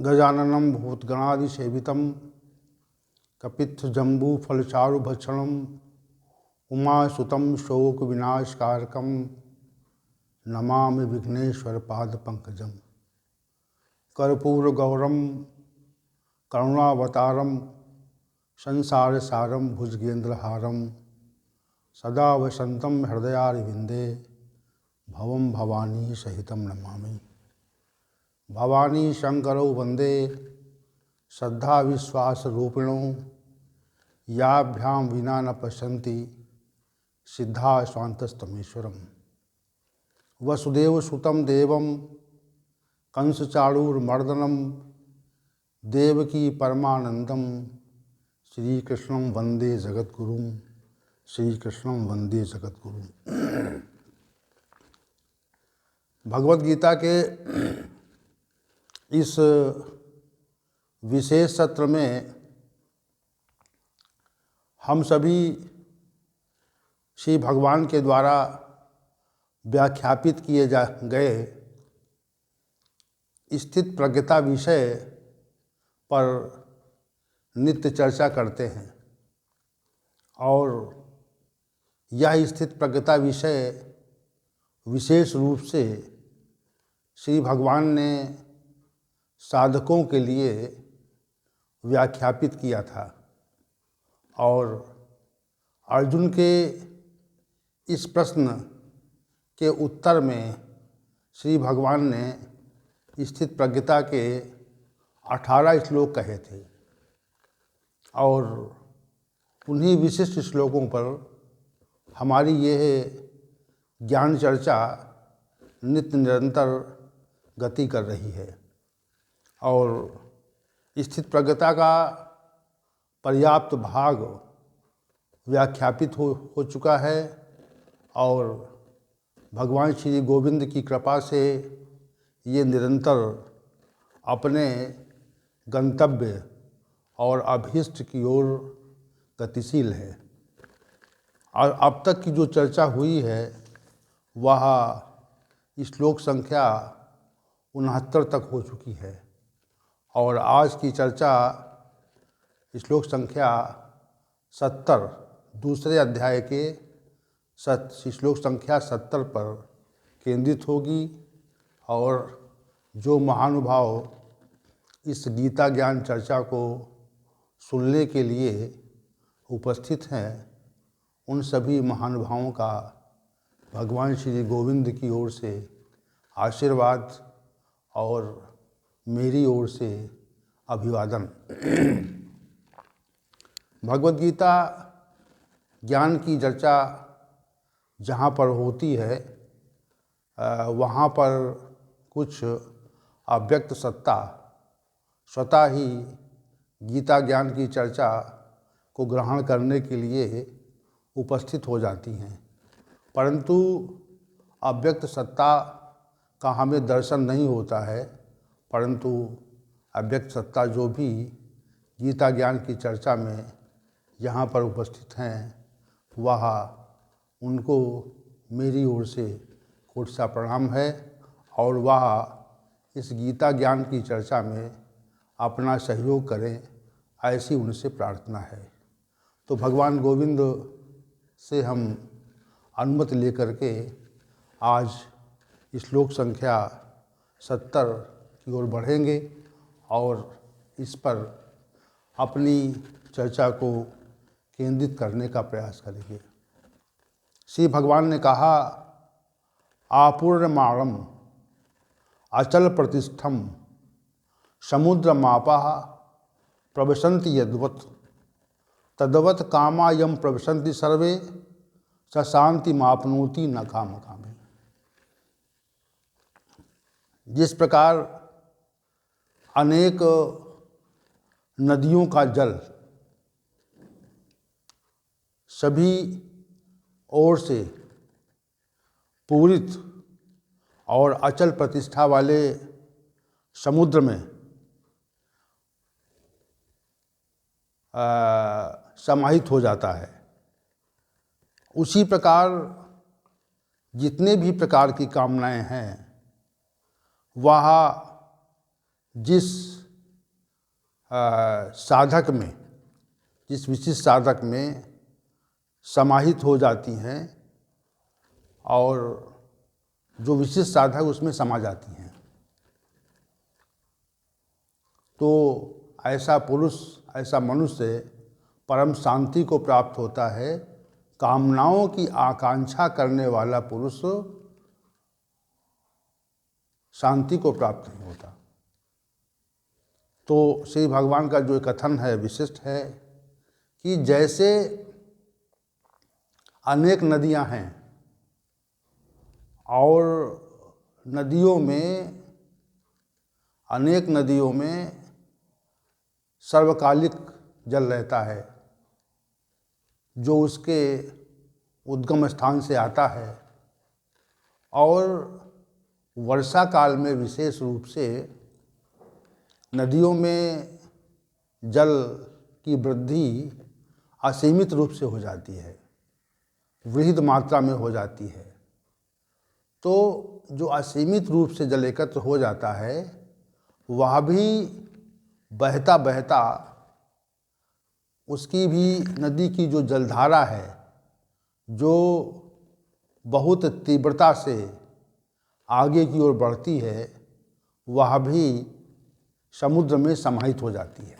गजाननं भूतगणादिसेवितं कपित्थजम्बूफलचारुभक्षणं उमासुतं शोकविनाशकारकं नमामि विघ्नेश्वरपादपङ्कजं। कर्पूरगौरं करुणावतारं संसारसारं भुजगेन्द्रहारं सदा वसन्तं हृदयारविन्दे भवं भवानी सहितं नमामि। भवानी शंकरौ वन्दे श्रद्धा विश्वासरूपिणौ याभ्यां विना न पश्यन्ति सिद्धा स्वान्तस्तमेश्वरम्। वसुदेवसुतं देवं कंसचाणूरमर्दनं देवकी परमानन्दं श्रीकृष्णं वन्दे जगद्गुरुं। श्रीकृष्णं वन्दे जगद्गुरुं। भगवद गीता के इस विशेष सत्र में हम सभी श्री भगवान के द्वारा व्याख्यापित किए गए स्थित प्रज्ञता विषय पर नित्य चर्चा करते हैं और यह स्थित प्रज्ञता विषय विशेष रूप से श्री भगवान ने साधकों के लिए व्याख्यापित किया था और अर्जुन के इस प्रश्न के उत्तर में श्री भगवान ने स्थित प्रज्ञता के 18 श्लोक कहे थे और उन्हीं विशिष्ट श्लोकों पर हमारी यह ज्ञान चर्चा नित्य निरंतर गति कर रही है और स्थित प्रज्ञता का पर्याप्त भाग व्याख्यापित हो चुका है और भगवान श्री गोविंद की कृपा से ये निरंतर अपने गंतव्य और अभीष्ट की ओर गतिशील है। और अब तक की जो चर्चा हुई है वह श्लोक संख्या 69 तक हो चुकी है और आज की चर्चा श्लोक संख्या 70 दूसरे अध्याय के श्लोक संख्या 70 पर केंद्रित होगी और जो महानुभाव इस गीता ज्ञान चर्चा को सुनने के लिए उपस्थित हैं उन सभी महानुभावों का भगवान श्री गोविंद की ओर से आशीर्वाद और मेरी ओर से अभिवादन। भगवद गीता ज्ञान की चर्चा जहाँ पर होती है वहाँ पर कुछ अव्यक्त सत्ता स्वतः ही गीता ज्ञान की चर्चा को ग्रहण करने के लिए उपस्थित हो जाती हैं, परंतु अव्यक्त सत्ता का हमें दर्शन नहीं होता है, परंतु अव्यक्त सत्ता जो भी गीता ज्ञान की चर्चा में यहाँ पर उपस्थित हैं वह उनको मेरी ओर से कोटि सा प्रणाम है और वह इस गीता ज्ञान की चर्चा में अपना सहयोग करें ऐसी उनसे प्रार्थना है। तो भगवान गोविंद से हम अनुमति लेकर के आज श्लोक संख्या 70 की ओर बढ़ेंगे और इस पर अपनी चर्चा को केंद्रित करने का प्रयास करेंगे। श्री भगवान ने कहा, आपूर्णमाणम अचल प्रतिष्ठम समुद्रमापाः प्रविशन्ति यद्वत् तद्वत् कामायम प्रविशन्ति सर्वे स शान्तिमाप्नोति न कामकामी। जिस प्रकार अनेक नदियों का जल सभी ओर से पूरित और अचल प्रतिष्ठा वाले समुद्र में समाहित हो जाता है, उसी प्रकार जितने भी प्रकार की कामनाएं हैं वह जिस साधक में, जिस विशिष्ट साधक में समाहित हो जाती हैं और जो विशिष्ट साधक उसमें समा जाती हैं। तो ऐसा पुरुष, ऐसा मनुष्य परम शांति को प्राप्त होता है। कामनाओं की आकांक्षा करने वाला पुरुष शांति को प्राप्त नहीं होता। तो श्री भगवान का जो कथन है विशिष्ट है कि जैसे अनेक नदियां हैं और अनेक नदियों में सर्वकालिक जल रहता है जो उसके उद्गम स्थान से आता है, और वर्षा काल में विशेष रूप से नदियों में जल की वृद्धि असीमित रूप से हो जाती है, वृहद मात्रा में हो जाती है। तो जो असीमित रूप से जल एकत्र हो जाता है वह भी बहता बहता उसकी भी नदी की जो जलधारा है जो बहुत तीव्रता से आगे की ओर बढ़ती है वह भी समुद्र में समाहित हो जाती है।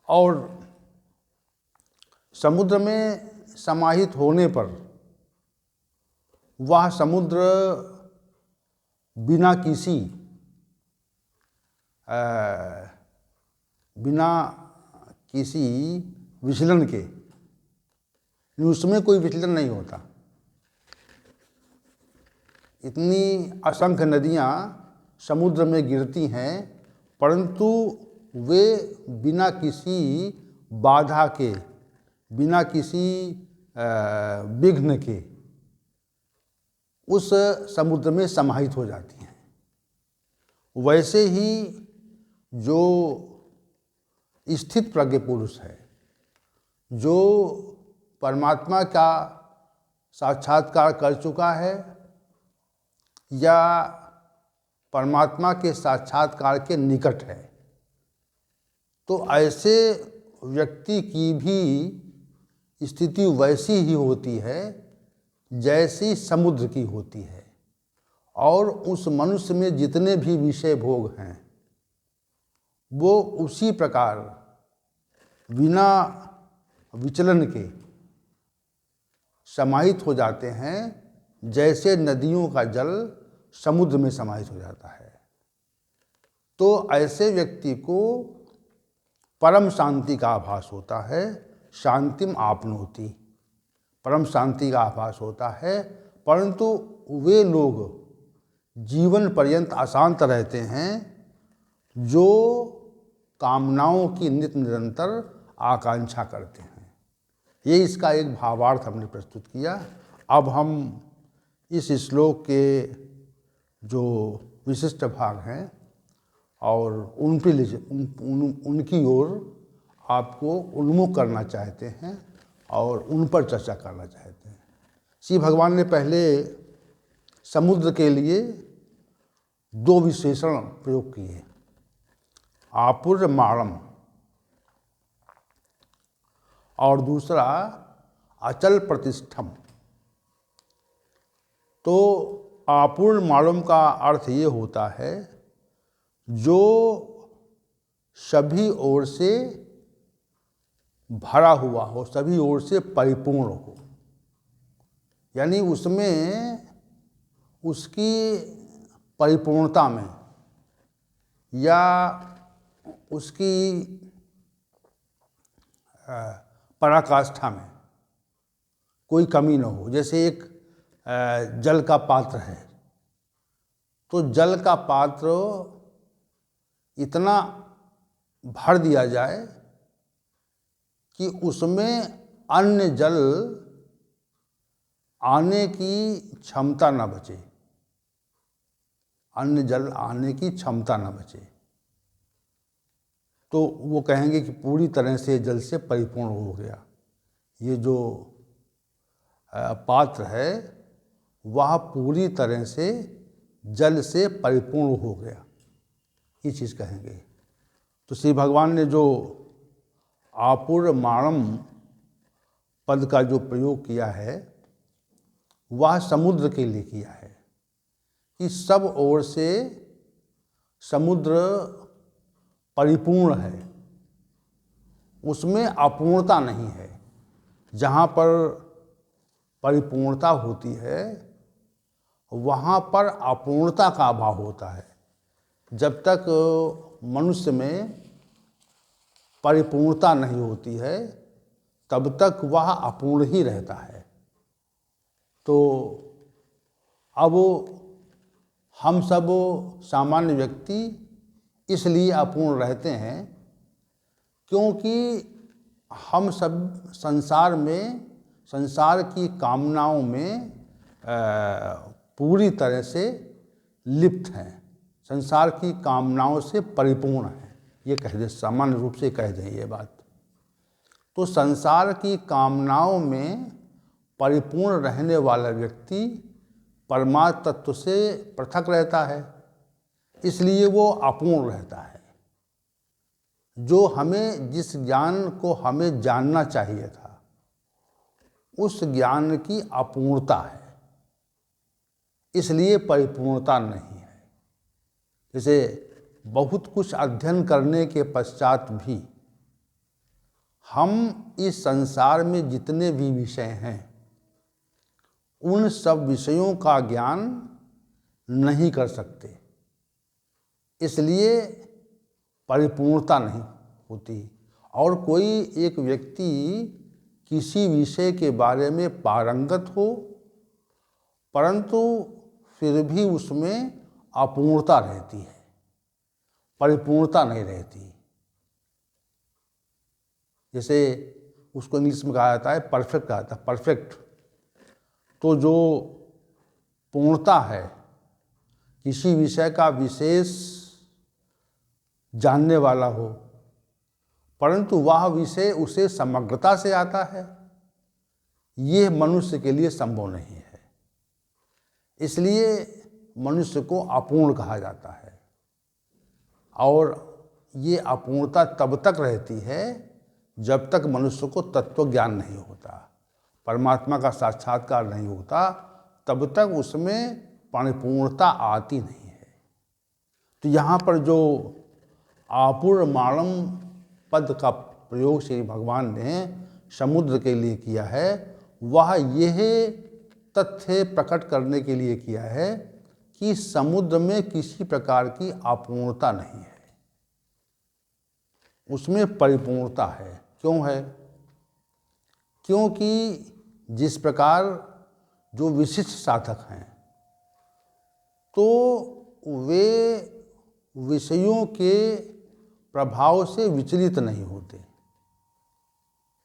और समुद्र में समाहित होने पर वह समुद्र बिना किसी विचलन के, उसमें कोई विचलन नहीं होता। इतनी असंख्य नदियाँ समुद्र में गिरती हैं परंतु वे बिना किसी बाधा के, बिना किसी विघ्न के उस समुद्र में समाहित हो जाती हैं। वैसे ही जो स्थित प्रज्ञ पुरुष है, जो परमात्मा का साक्षात्कार कर चुका है या परमात्मा के साक्षात्कार के निकट है, तो ऐसे व्यक्ति की भी स्थिति वैसी ही होती है जैसी समुद्र की होती है। और उस मनुष्य में जितने भी विषय भोग हैं वो उसी प्रकार बिना विचलन के समाहित हो जाते हैं जैसे नदियों का जल समुद्र में समाहित हो जाता है। तो ऐसे व्यक्ति को परम शांति का आभास होता है, शांतिम आपनोति, परम शांति का आभास होता है। परंतु वे लोग जीवन पर्यंत अशांत रहते हैं जो कामनाओं की नित्य निरंतर आकांक्षा करते हैं। ये इसका एक भावार्थ हमने प्रस्तुत किया। अब हम इस श्लोक के जो विशिष्ट भाग हैं और उनकी ओर आपको उन्मुख करना चाहते हैं और उन पर चर्चा करना चाहते हैं। श्री भगवान ने पहले समुद्र के लिए दो विशेषण प्रयोग किए, आपूर्यमाणम और दूसरा अचल प्रतिष्ठम। तो आपूर्यमाणम का अर्थ ये होता है जो सभी ओर से भरा हुआ हो, सभी ओर से परिपूर्ण हो, यानी उसमें उसकी परिपूर्णता में या उसकी पराकाष्ठा में कोई कमी न हो। जैसे एक जल का पात्र है, तो जल का पात्र इतना भर दिया जाए कि उसमें अन्य जल आने की क्षमता न बचे, अन्य जल आने की क्षमता न बचे, तो वो कहेंगे कि पूरी तरह से जल से परिपूर्ण हो गया। ये जो पात्र है वह पूरी तरह से जल से परिपूर्ण हो गया, ये चीज़ कहेंगे। तो श्री भगवान ने जो आपूर्यमाणम पद का जो प्रयोग किया है वह समुद्र के लिए किया है कि सब ओर से समुद्र परिपूर्ण है, उसमें अपूर्णता नहीं है। जहाँ पर परिपूर्णता होती है वहाँ पर अपूर्णता का अभाव होता है। जब तक मनुष्य में परिपूर्णता नहीं होती है तब तक वह अपूर्ण ही रहता है। तो अब हम सब सामान्य व्यक्ति इसलिए अपूर्ण रहते हैं क्योंकि हम सब संसार की कामनाओं में पूरी तरह से लिप्त हैं, संसार की कामनाओं से परिपूर्ण हैं। ये कह दें, सामान्य रूप से कह दें ये बात। तो संसार की कामनाओं में परिपूर्ण रहने वाला व्यक्ति परमात्म तत्व से पृथक रहता है, इसलिए वो अपूर्ण रहता है। जो हमें, जिस ज्ञान को हमें जानना चाहिए था उस ज्ञान की अपूर्णता है, इसलिए परिपूर्णता नहीं है। जैसे बहुत कुछ अध्ययन करने के पश्चात भी हम इस संसार में जितने भी विषय हैं उन सब विषयों का ज्ञान नहीं कर सकते, इसलिए परिपूर्णता नहीं होती। और कोई एक व्यक्ति किसी विषय के बारे में पारंगत हो परंतु फिर भी उसमें अपूर्णता रहती है, परिपूर्णता नहीं रहती। जैसे उसको इंग्लिश में कहा जाता है परफेक्ट, कहा जाता है परफेक्ट। तो जो पूर्णता है, किसी विषय का विशेष जानने वाला हो परंतु वह विषय उसे समग्रता से आता है, ये मनुष्य के लिए संभव नहीं है। इसलिए मनुष्य को अपूर्ण कहा जाता है। और ये अपूर्णता तब तक रहती है जब तक मनुष्य को तत्व ज्ञान नहीं होता, परमात्मा का साक्षात्कार नहीं होता, तब तक उसमें परिपूर्णता आती नहीं है। तो यहाँ पर जो आपूर्यमाणम पद का प्रयोग श्री भगवान ने समुद्र के लिए किया है, वह यह तथ्य प्रकट करने के लिए किया है कि समुद्र में किसी प्रकार की अपूर्णता नहीं है, उसमें परिपूर्णता है। क्यों है? क्योंकि जिस प्रकार जो विशिष्ट साधक हैं तो वे विषयों के प्रभाव से विचलित नहीं होते।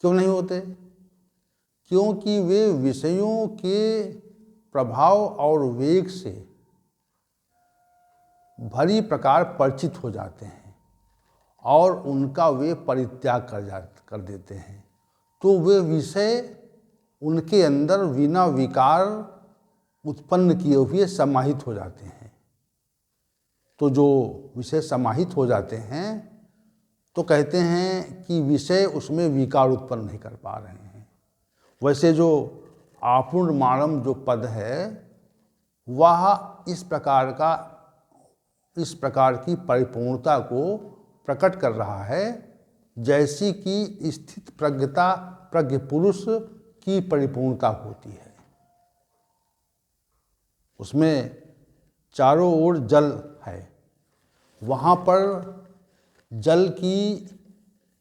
क्यों नहीं होते? क्योंकि वे विषयों के प्रभाव और वेग से भली प्रकार परिचित हो जाते हैं और उनका वे परित्याग कर देते हैं। तो वे विषय उनके अंदर बिना विकार उत्पन्न किए हुए समाहित हो जाते हैं। तो जो विषय समाहित हो जाते हैं तो कहते हैं कि विषय उसमें विकार उत्पन्न नहीं कर पा रहे हैं। वैसे जो आपूर्यमाणम जो पद है वह इस प्रकार की परिपूर्णता को प्रकट कर रहा है जैसी कि स्थित प्रज्ञ पुरुष की परिपूर्णता होती है। उसमें चारों ओर जल है, वहाँ पर जल की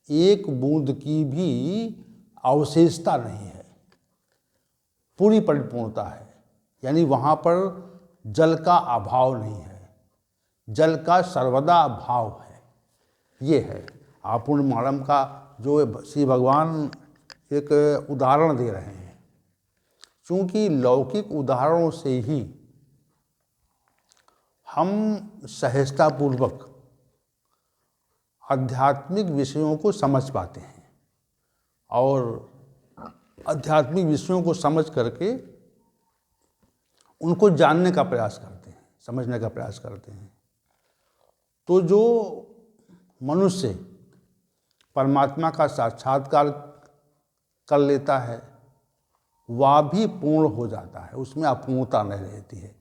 एक बूंद की भी अवशेषता नहीं है, पूरी परिपूर्णता है। यानी वहाँ पर जल का अभाव नहीं है, जल का सर्वदा अभाव है। ये है आपूर्यमाणम का जो श्री भगवान एक उदाहरण दे रहे हैं। चूँकि लौकिक उदाहरणों से ही हम सहजतापूर्वक आध्यात्मिक विषयों को समझ पाते हैं और आध्यात्मिक विषयों को समझ करके उनको जानने का प्रयास करते हैं, समझने का प्रयास करते हैं। तो जो मनुष्य परमात्मा का साक्षात्कार कर लेता है वह भी पूर्ण हो जाता है, उसमें अपूर्णता नहीं रहती है।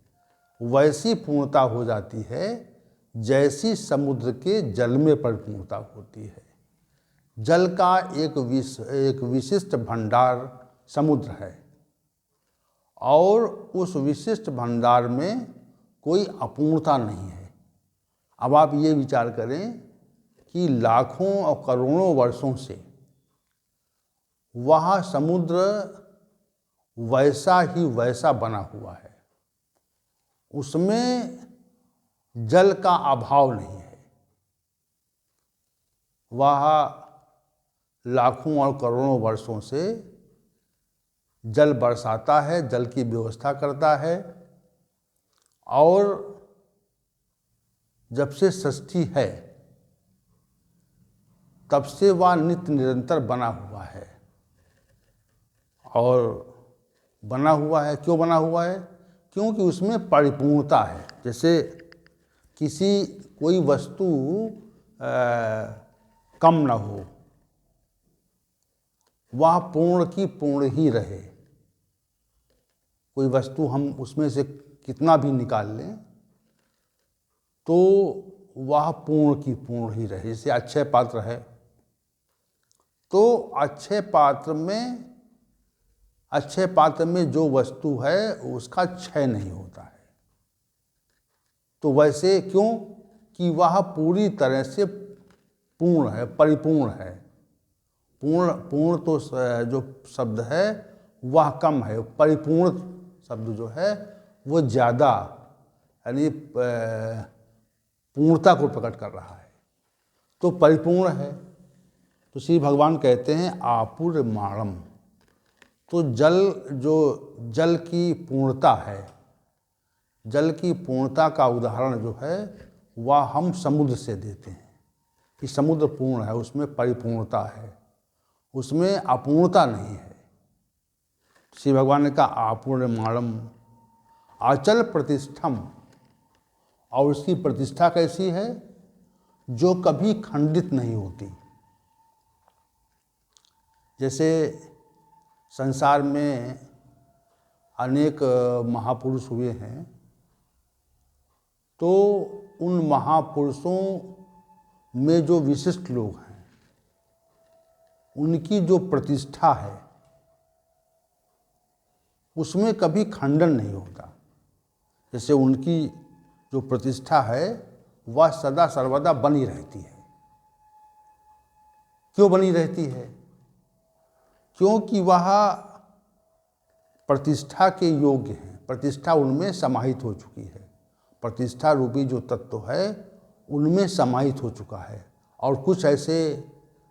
वैसी पूर्णता हो जाती है जैसी समुद्र के जल में परिपूर्णता होती है। जल का एक विशिष्ट भंडार समुद्र है और उस विशिष्ट भंडार में कोई अपूर्णता नहीं है। अब आप ये विचार करें कि लाखों और करोड़ों वर्षों से वह समुद्र वैसा ही वैसा बना हुआ है, उसमें जल का अभाव नहीं है। वह लाखों और करोड़ों वर्षों से जल बरसाता है, जल की व्यवस्था करता है और जब से सृष्टि है तब से वह नित्य निरंतर बना हुआ है। और बना हुआ है, क्यों बना हुआ है? क्योंकि उसमें परिपूर्णता है। जैसे कोई वस्तु कम न हो, वह पूर्ण की पूर्ण ही रहे। कोई वस्तु हम उसमें से कितना भी निकाल लें तो वह पूर्ण की पूर्ण ही रहे। जैसे अक्षय पात्र है तो अक्षय पात्र में जो वस्तु है उसका क्षय नहीं होता है। तो वैसे क्यों कि वह पूरी तरह से पूर्ण है, परिपूर्ण है। पूर्ण तो जो शब्द है वह कम है, परिपूर्ण शब्द जो है वो ज़्यादा, यानी पूर्णता को प्रकट कर रहा है। तो परिपूर्ण है। तो श्री भगवान कहते हैं आपूर्यमाणम। तो जल की पूर्णता है, जल की पूर्णता का उदाहरण जो है वह हम समुद्र से देते हैं कि समुद्र पूर्ण है, उसमें परिपूर्णता है, उसमें अपूर्णता नहीं है। श्री भगवान ने कहा आपूर्यमाणम अचल प्रतिष्ठम, और उसकी प्रतिष्ठा कैसी है? जो कभी खंडित नहीं होती। जैसे संसार में अनेक महापुरुष हुए हैं, तो उन महापुरुषों में जो विशिष्ट लोग हैं उनकी जो प्रतिष्ठा है उसमें कभी खंडन नहीं होता। जैसे उनकी जो प्रतिष्ठा है वह सदा सर्वदा बनी रहती है। क्यों बनी रहती है? क्योंकि वह प्रतिष्ठा के योग्य हैं, प्रतिष्ठा उनमें समाहित हो चुकी है। प्रतिष्ठा रूपी जो तत्व है उनमें समाहित हो चुका है। और कुछ ऐसे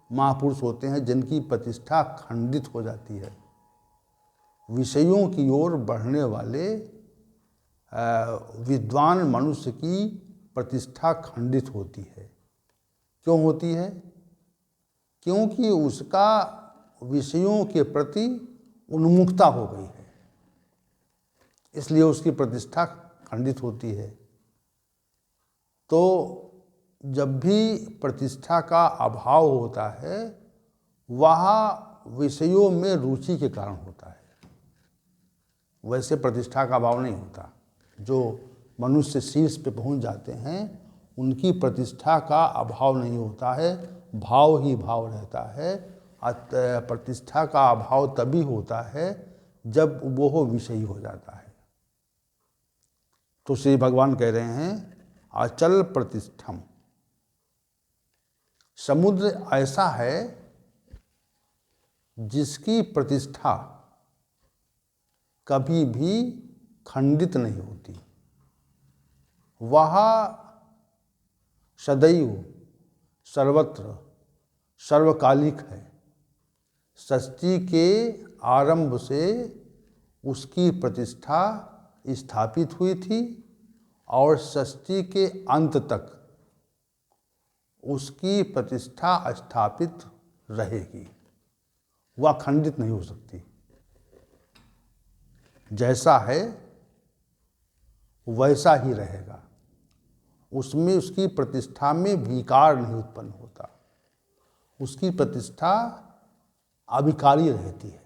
महापुरुष होते हैं जिनकी प्रतिष्ठा खंडित हो जाती है। विषयों की ओर बढ़ने वाले विद्वान मनुष्य की प्रतिष्ठा खंडित होती है। क्यों होती है? क्योंकि उसका विषयों के प्रति उन्मुखता हो गई है, इसलिए उसकी प्रतिष्ठा खंडित होती है। तो जब भी प्रतिष्ठा का अभाव होता है वह विषयों में रुचि के कारण होता है, वैसे प्रतिष्ठा का अभाव नहीं होता। जो मनुष्य शीर्ष पे पहुंच जाते हैं उनकी प्रतिष्ठा का अभाव नहीं होता है, भाव ही भाव रहता है। प्रतिष्ठा का अभाव तभी होता है जब वो विषयी हो जाता है। तो श्री भगवान कह रहे हैं अचल प्रतिष्ठम। समुद्र ऐसा है जिसकी प्रतिष्ठा कभी भी खंडित नहीं होती। वह सदैव सर्वत्र सर्वकालिक है। सृष्टि के आरंभ से उसकी प्रतिष्ठा स्थापित हुई थी और सृष्टि के अंत तक उसकी प्रतिष्ठा स्थापित रहेगी, वह खंडित नहीं हो सकती। जैसा है वैसा ही रहेगा, उसमें उसकी प्रतिष्ठा में विकार नहीं उत्पन्न होता। उसकी प्रतिष्ठा अविकारी रहती है।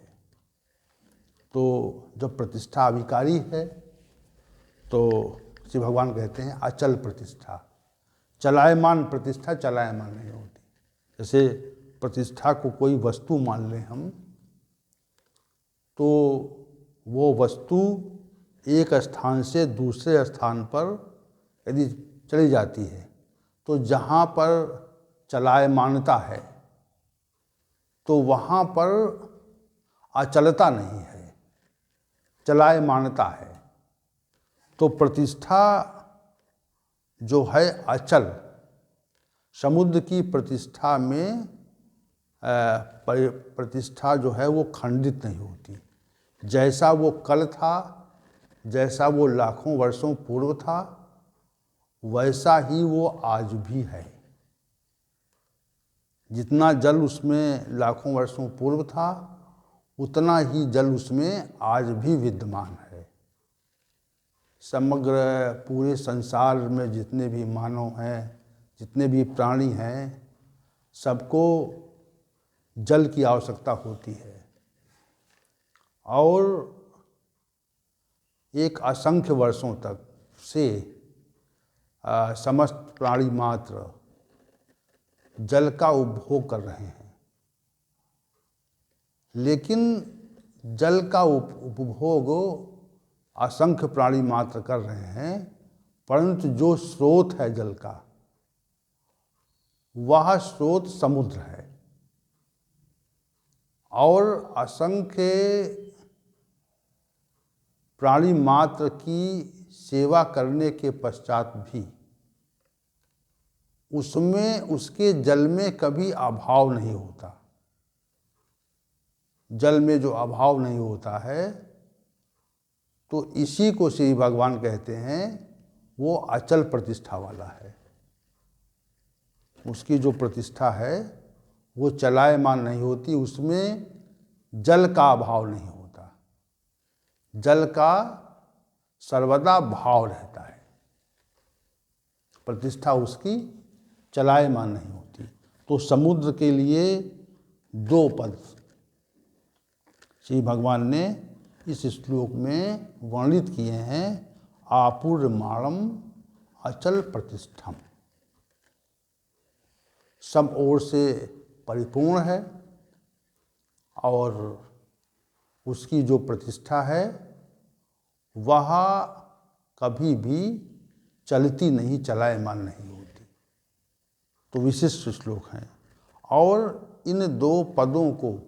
तो जब प्रतिष्ठा अविकारी है तो श्री भगवान कहते हैं अचल प्रतिष्ठा। चलायमान प्रतिष्ठा चलायमान नहीं होती। जैसे प्रतिष्ठा को कोई वस्तु मान लें हम, तो वो वस्तु एक स्थान से दूसरे स्थान पर यदि चली जाती है तो जहाँ पर चलायमानता है तो वहाँ पर अचलता नहीं है, चलायमानता है। तो प्रतिष्ठा जो है अचल, समुद्र की प्रतिष्ठा में प्रतिष्ठा जो है वो खंडित नहीं होती। जैसा वो कल था, जैसा वो लाखों वर्षों पूर्व था, वैसा ही वो आज भी है। जितना जल उसमें लाखों वर्षों पूर्व था, उतना ही जल उसमें आज भी विद्यमान है। समग्र पूरे संसार में जितने भी मानव हैं, जितने भी प्राणी हैं, सबको जल की आवश्यकता होती है। और एक असंख्य वर्षों तक से समस्त प्राणी मात्र जल का उपभोग कर रहे हैं। लेकिन जल का उपभोग असंख्य प्राणी मात्र कर रहे हैं, परंतु जो स्रोत है जल का, वह स्रोत समुद्र है। और असंख्य प्राणी मात्र की सेवा करने के पश्चात भी उसमें, उसके जल में कभी अभाव नहीं होता। जल में जो अभाव नहीं होता है, तो इसी को श्री भगवान कहते हैं वो अचल प्रतिष्ठा वाला है। उसकी जो प्रतिष्ठा है वो चलायमान नहीं होती, उसमें जल का अभाव नहीं होता, जल का सर्वदा भाव रहता है। प्रतिष्ठा उसकी चलायमान नहीं होती। तो समुद्र के लिए दो पद श्री भगवान ने इस श्लोक में वर्णित किए हैं। आपूर्यमाणम अचल प्रतिष्ठम, सब ओर से परिपूर्ण है और उसकी जो प्रतिष्ठा है वह कभी भी चलती नहीं, चलायमान नहीं होती। तो विशिष्ट श्लोक हैं। और इन दो पदों को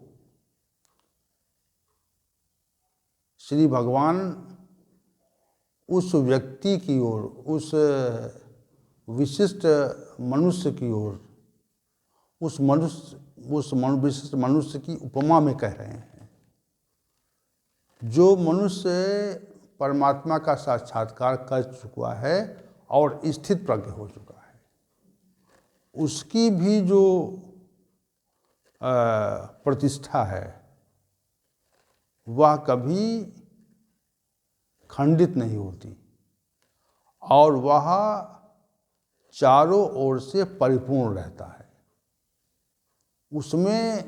श्री भगवान उस व्यक्ति की ओर, उस विशिष्ट मनुष्य की ओर, उस विशिष्ट मनुष्य की उपमा में कह रहे हैं। जो मनुष्य परमात्मा का साक्षात्कार कर चुका है और स्थित प्रज्ञ हो चुका है, उसकी भी जो प्रतिष्ठा है वह कभी खंडित नहीं होती और वह चारों ओर से परिपूर्ण रहता है। उसमें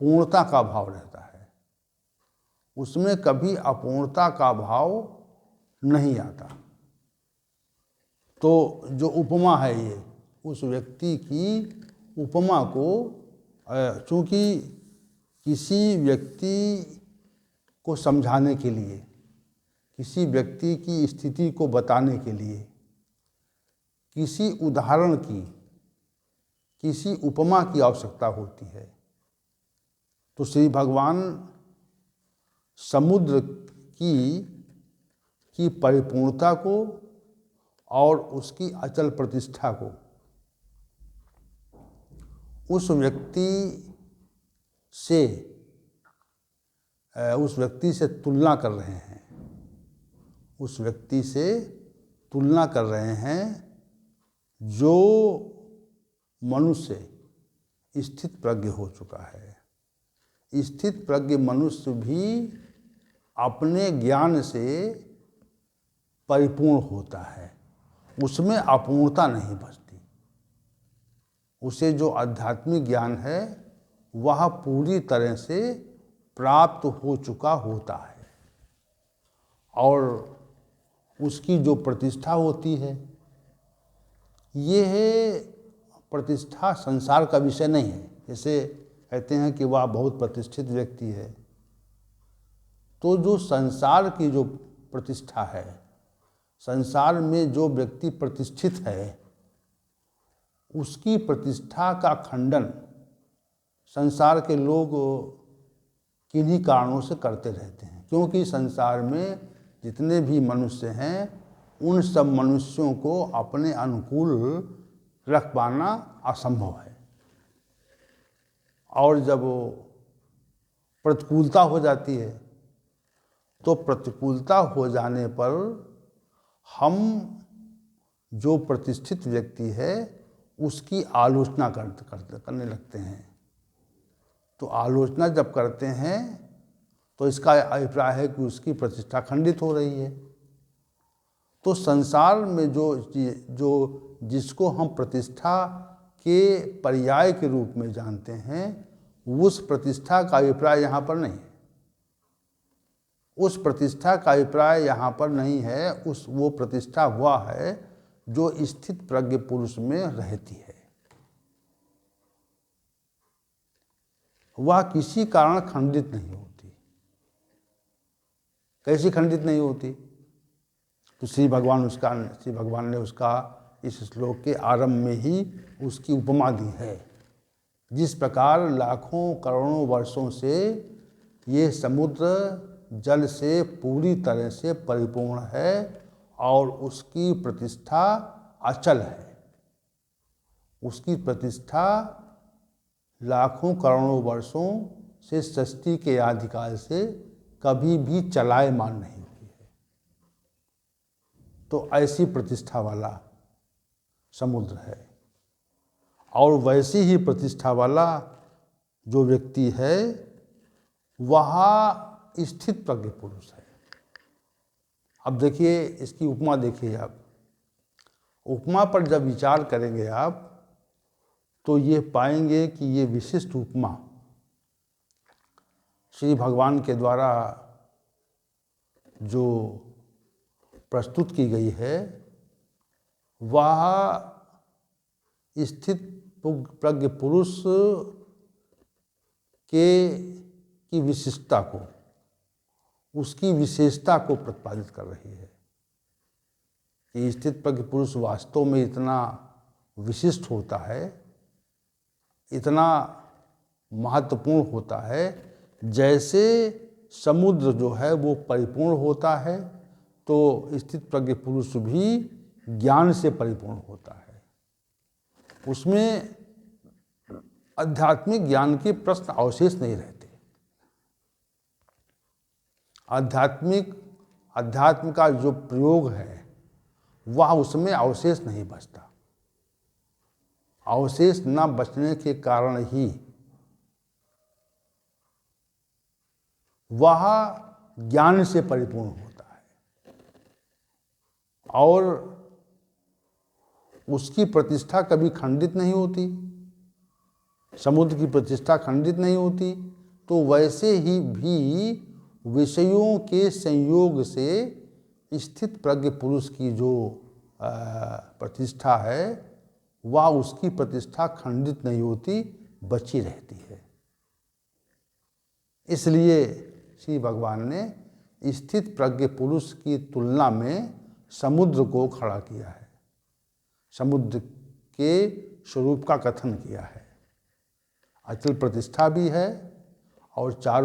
पूर्णता का भाव रहता है, उसमें कभी अपूर्णता का भाव नहीं आता। तो जो उपमा है ये, उस व्यक्ति की उपमा को, चूँकि किसी व्यक्ति को समझाने के लिए, किसी व्यक्ति की स्थिति को बताने के लिए, किसी उदाहरण की, किसी उपमा की आवश्यकता होती है। तो श्री भगवान समुद्र की परिपूर्णता को और उसकी अचल प्रतिष्ठा को उस व्यक्ति से तुलना कर रहे हैं, उस व्यक्ति से तुलना कर रहे हैं जो मनुष्य स्थित प्रज्ञ हो चुका है। स्थित प्रज्ञ मनुष्य भी अपने ज्ञान से परिपूर्ण होता है, उसमें अपूर्णता नहीं बचती, उसे जो आध्यात्मिक ज्ञान है वह पूरी तरह से प्राप्त हो चुका होता है और उसकी जो प्रतिष्ठा होती है, ये है प्रतिष्ठा संसार का विषय नहीं है। जैसे कहते हैं कि वह बहुत प्रतिष्ठित व्यक्ति है, तो जो संसार की जो प्रतिष्ठा है, संसार में जो व्यक्ति प्रतिष्ठित है, उसकी प्रतिष्ठा का खंडन संसार के लोग किन्हीं कारणों से करते रहते हैं। क्योंकि संसार में जितने भी मनुष्य हैं, उन सब मनुष्यों को अपने अनुकूल रख पाना असंभव है। और जब प्रतिकूलता हो जाती है, तो प्रतिकूलता हो जाने पर हम जो प्रतिष्ठित व्यक्ति है उसकी आलोचना करने लगते हैं। तो आलोचना जब करते हैं तो इसका अभिप्राय है कि उसकी प्रतिष्ठा खंडित हो रही है। तो संसार में जो जिसको हम प्रतिष्ठा के पर्याय के रूप में जानते हैं, उस प्रतिष्ठा का अभिप्राय यहाँ पर नहीं है। उस प्रतिष्ठा का अभिप्राय यहाँ पर नहीं है। वो प्रतिष्ठा हुआ है जो स्थित प्रज्ञ पुरुष में रहती है। वह किसी कारण खंडित नहीं होती। कैसी खंडित नहीं होती? तो श्री भगवान ने उसका इस श्लोक के आरंभ में ही उसकी उपमा दी है। जिस प्रकार लाखों करोड़ों वर्षों से ये समुद्र जल से पूरी तरह से परिपूर्ण है और उसकी प्रतिष्ठा अचल है, उसकी प्रतिष्ठा लाखों करोड़ों वर्षों से सृष्टि के आदिकाल से कभी भी चलायमान नहीं हुई है। तो ऐसी प्रतिष्ठा वाला समुद्र है। और वैसी ही प्रतिष्ठा वाला जो व्यक्ति है वह स्थित प्रज्ञ पुरुष है। अब देखिए, इसकी उपमा देखिए आप। उपमा पर जब विचार करेंगे आप तो ये पाएंगे कि ये विशिष्ट उपमा श्री भगवान के द्वारा जो प्रस्तुत की गई है वह स्थित प्रज्ञ पुरुष की विशिष्टता को, उसकी विशेषता को प्रतिपादित कर रही है कि स्थित प्रज्ञ पुरुष वास्तव में इतना विशिष्ट होता है, इतना महत्वपूर्ण होता है। जैसे समुद्र जो है वो परिपूर्ण होता है, तो स्थित प्रज्ञ पुरुष भी ज्ञान से परिपूर्ण होता है। उसमें आध्यात्मिक ज्ञान के प्रश्न अवशेष नहीं रहते। अध्यात्म का जो प्रयोग है वह उसमें अवशेष नहीं बचता। अवशेष न बचने के कारण ही वह ज्ञान से परिपूर्ण होता है और उसकी प्रतिष्ठा कभी खंडित नहीं होती। समुद्र की प्रतिष्ठा खंडित नहीं होती। तो वैसे ही भी विषयों के संयोग से स्थित प्रज्ञ पुरुष की जो प्रतिष्ठा है वह उसकी प्रतिष्ठा खंडित नहीं होती, बची रहती है। इसलिए श्री भगवान ने स्थित प्रज्ञ पुरुष की तुलना में समुद्र को खड़ा किया है, समुद्र के स्वरूप का कथन किया है। अचल प्रतिष्ठा भी है और चारों